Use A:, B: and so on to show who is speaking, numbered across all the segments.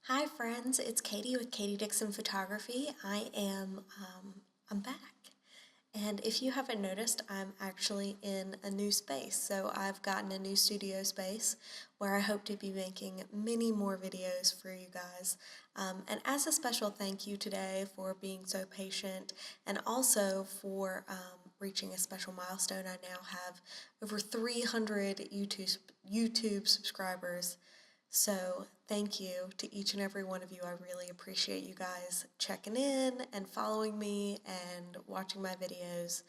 A: Hi friends, it's Katie with Katie Dickson Photography. I'm back. And if you haven't noticed, I'm actually in a new space. So I've gotten a new studio space where I hope to be making many more videos for you guys. And as a special thank you today for being so patient and also for reaching a special milestone, I now have over 300 YouTube subscribers. So thank you to each and every one of you. I really appreciate you guys checking in and following me and watching my videos.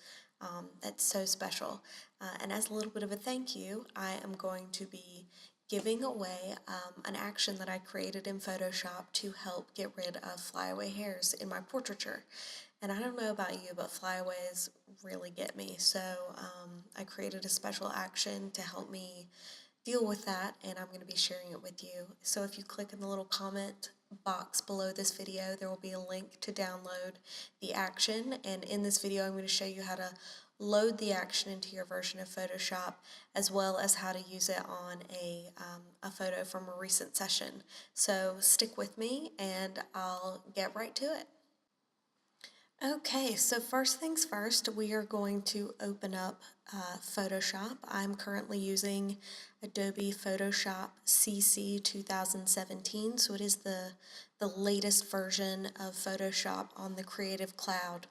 A: That's so special. And as a little bit of a thank you, I am going to be giving away an action that I created in Photoshop to help get rid of flyaway hairs in my portraiture. And I don't know about you, but flyaways really get me. So I created a special action to help me deal with that, and I'm going to be sharing it with you. So if you click in the little comment box below this video, there will be a link to download the action, and in this video I'm going to show you how to load the action into your version of Photoshop, as well as how to use it on a photo from a recent session. So stick with me and I'll get right to it. Okay, so first things first, we are going to open up Photoshop. I'm currently using Adobe Photoshop CC 2017, so it is the latest version of Photoshop on the Creative Cloud.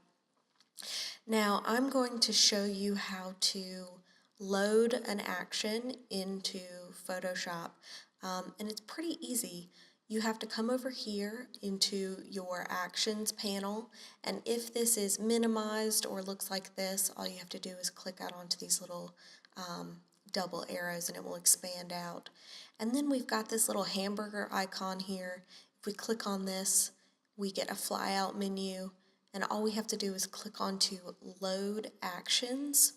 A: Now, I'm going to show you how to load an action into Photoshop, and it's pretty easy. You have to come over here into your Actions panel, and if this is minimized or looks like this, all you have to do is click out onto these little double arrows and it will expand out. And then we've got this little hamburger icon here. If we click on this, we get a flyout menu, and all we have to do is click onto Load Actions.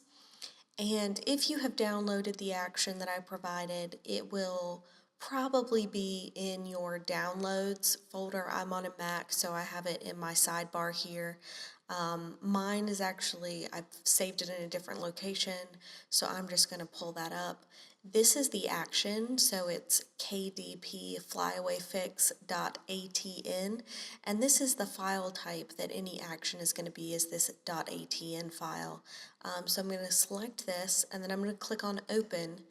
A: And if you have downloaded the action that I provided, it will probably be in your downloads folder. I'm on a Mac, so I have it in my sidebar here. Mine is actually, I've saved it in a different location, so I'm just going to pull that up. This is the action, so it's kdpflyawayfix.atn, and this is the file type that any action is going to be, is this .atn file. So I'm going to select this, and then I'm going to click on Open,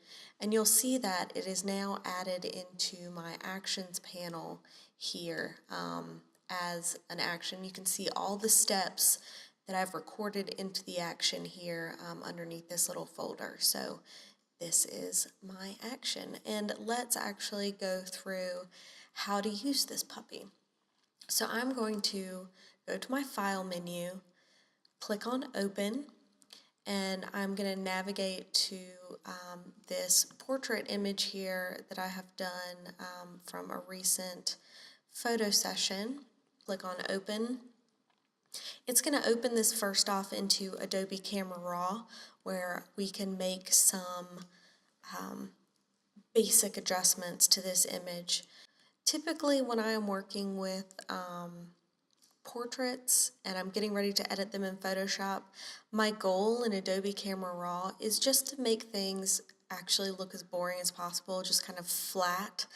A: and you'll see that it is now added into my Actions panel here as an action. You can see all the steps that I've recorded into the action here underneath this little folder. So this is my action, and let's actually go through how to use this puppy. So I'm going to go to my File menu, click on Open, and I'm going to navigate to this portrait image here that I have done from a recent photo session. Click on Open. It's going to open this first off into Adobe Camera Raw, where we can make some basic adjustments to this image. Typically when I am working with portraits and I'm getting ready to edit them in Photoshop, my goal in Adobe Camera Raw is just to make things actually look as boring as possible, just kind of flat,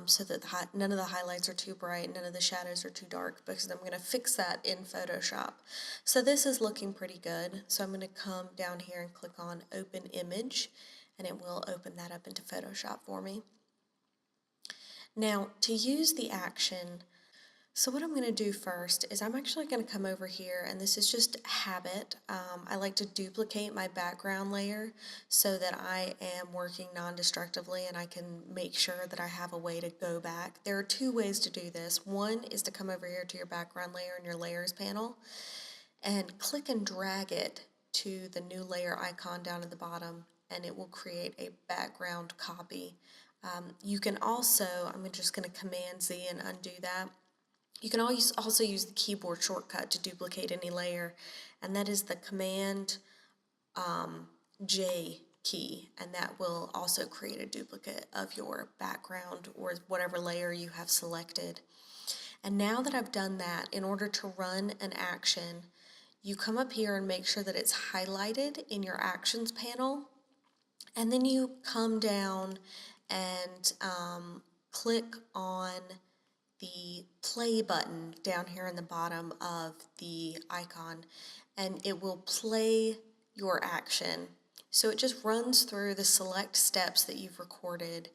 A: so that none of the highlights are too bright, none of the shadows are too dark, because I'm going to fix that in Photoshop. So this is looking pretty good. So I'm going to come down here and click on Open Image, and it will open that up into Photoshop for me. Now, to use the action, so what I'm going to do first is I'm actually going to come over here, and this is just habit. I like to duplicate my background layer so that I am working non-destructively and I can make sure that I have a way to go back. There are two ways to do this. One is to come over here to your background layer in your layers panel and click and drag it to the new layer icon down at the bottom, and it will create a background copy. You can also, I'm just going to Command Z and undo that. You can also use the keyboard shortcut to duplicate any layer, and that is the Command J key, and that will also create a duplicate of your background or whatever layer you have selected. And now that I've done that, in order to run an action, you come up here and make sure that it's highlighted in your Actions panel, and then you come down and click on the play button down here in the bottom of the icon, and it will play your action. So it just runs through the select steps that you've recorded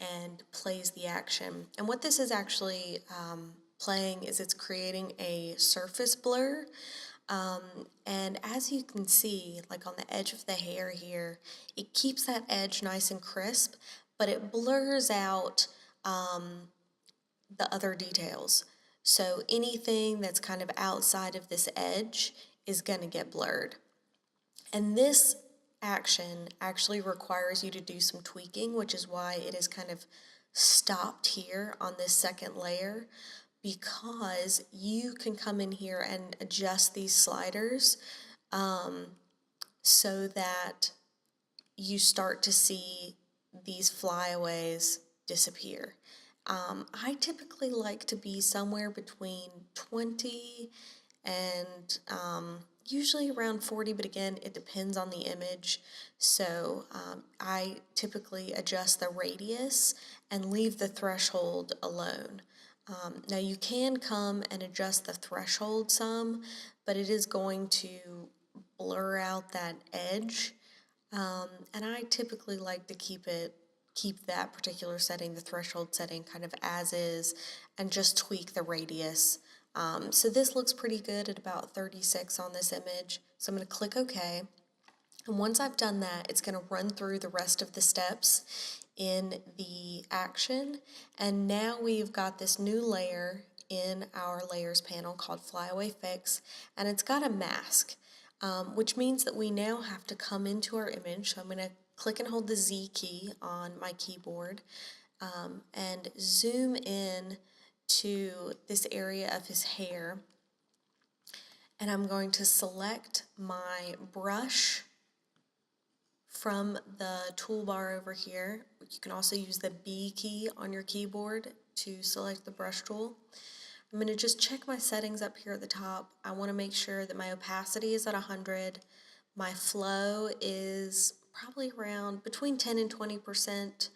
A: and plays the action. And what this is actually playing is it's creating a surface blur. And as you can see, like on the edge of the hair here, it keeps that edge nice and crisp, but it blurs out the other details. So anything that's kind of outside of this edge is going to get blurred. And this action actually requires you to do some tweaking, which is why it is kind of stopped here on this second layer, because you can come in here and adjust these sliders so that you start to see these flyaways disappear. I typically like to be somewhere between 20 and usually around 40, but again, it depends on the image. So I typically adjust the radius and leave the threshold alone. Now you can come and adjust the threshold some, but it is going to blur out that edge. And I typically like to keep that particular setting, the threshold setting, kind of as is, and just tweak the radius. So this looks pretty good at about 36 on this image. So I'm going to click OK. And once I've done that, it's going to run through the rest of the steps in the action. And now we've got this new layer in our layers panel called Flyaway Fix, and it's got a mask, which means that we now have to come into our image. So I'm going to click and hold the Z key on my keyboard and zoom in to this area of his hair. And I'm going to select my brush from the toolbar over here. You can also use the B key on your keyboard to select the brush tool. I'm going to just check my settings up here at the top. I want to make sure that my opacity is at 100. My flow is probably around between 10 and 20%,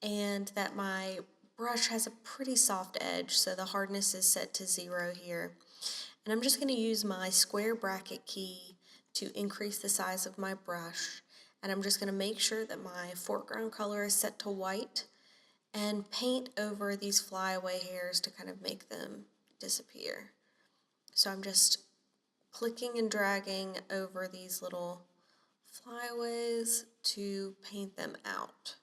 A: and that my brush has a pretty soft edge, so the hardness is set to 0 here. And I'm just going to use my square bracket key to increase the size of my brush. And I'm just going to make sure that my foreground color is set to white and paint over these flyaway hairs to kind of make them disappear. So I'm just clicking and dragging over these little flyaways to paint them out.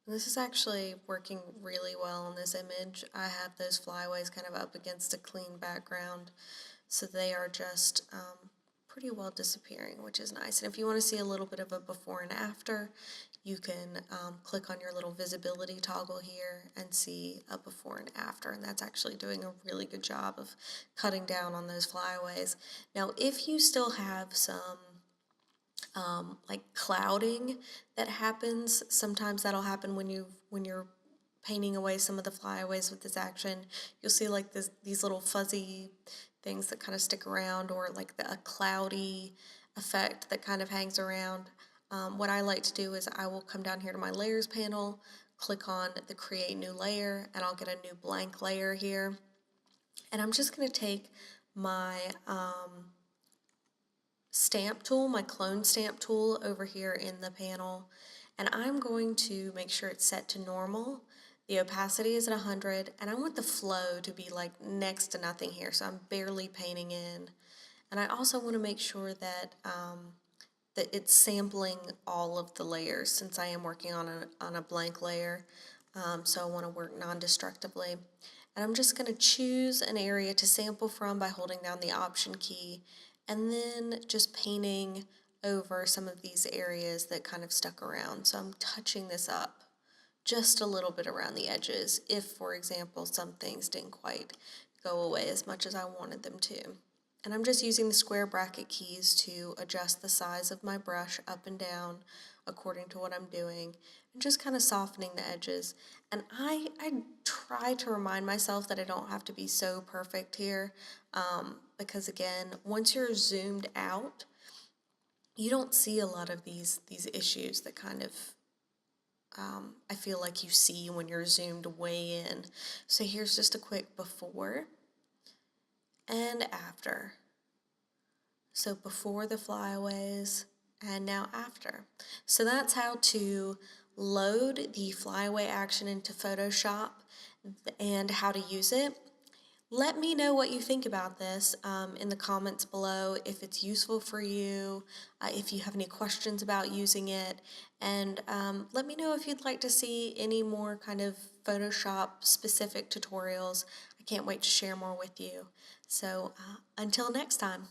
A: And this is actually working really well in this image. I have those flyaways kind of up against a clean background, so they are just pretty well disappearing, which is nice. And if you want to see a little bit of a before and after, you can click on your little visibility toggle here and see a before and after, and that's actually doing a really good job of cutting down on those flyaways. Now, if you still have some like clouding that happens, sometimes that'll happen when you're painting away some of the flyaways with this action. You'll see like these little fuzzy things that kind of stick around, or like a cloudy effect that kind of hangs around. What I like to do is I will come down here to my layers panel, click on the create new layer, and I'll get a new blank layer here. And I'm just going to take my stamp tool, my clone stamp tool over here in the panel, and I'm going to make sure it's set to normal. The opacity is at 100, and I want the flow to be like next to nothing here, so I'm barely painting in. And I also want to make sure that that it's sampling all of the layers, since I am working on a blank layer, so I want to work non-destructively. And I'm just going to choose an area to sample from by holding down the Option key, and then just painting over some of these areas that kind of stuck around. So I'm touching this up just a little bit around the edges if, for example, some things didn't quite go away as much as I wanted them to. And I'm just using the square bracket keys to adjust the size of my brush up and down according to what I'm doing, and just kind of softening the edges. And I try to remind myself that I don't have to be so perfect here, because again, once you're zoomed out, you don't see a lot of these issues that kind of I feel like you see when you're zoomed way in. So here's just a quick before and after. So before the flyaways and now after. So that's how to load the flyaway action into Photoshop and how to use it. Let me know what you think about this in the comments below, if it's useful for you, if you have any questions about using it, and let me know if you'd like to see any more kind of Photoshop specific tutorials. I can't wait to share more with you. So until next time.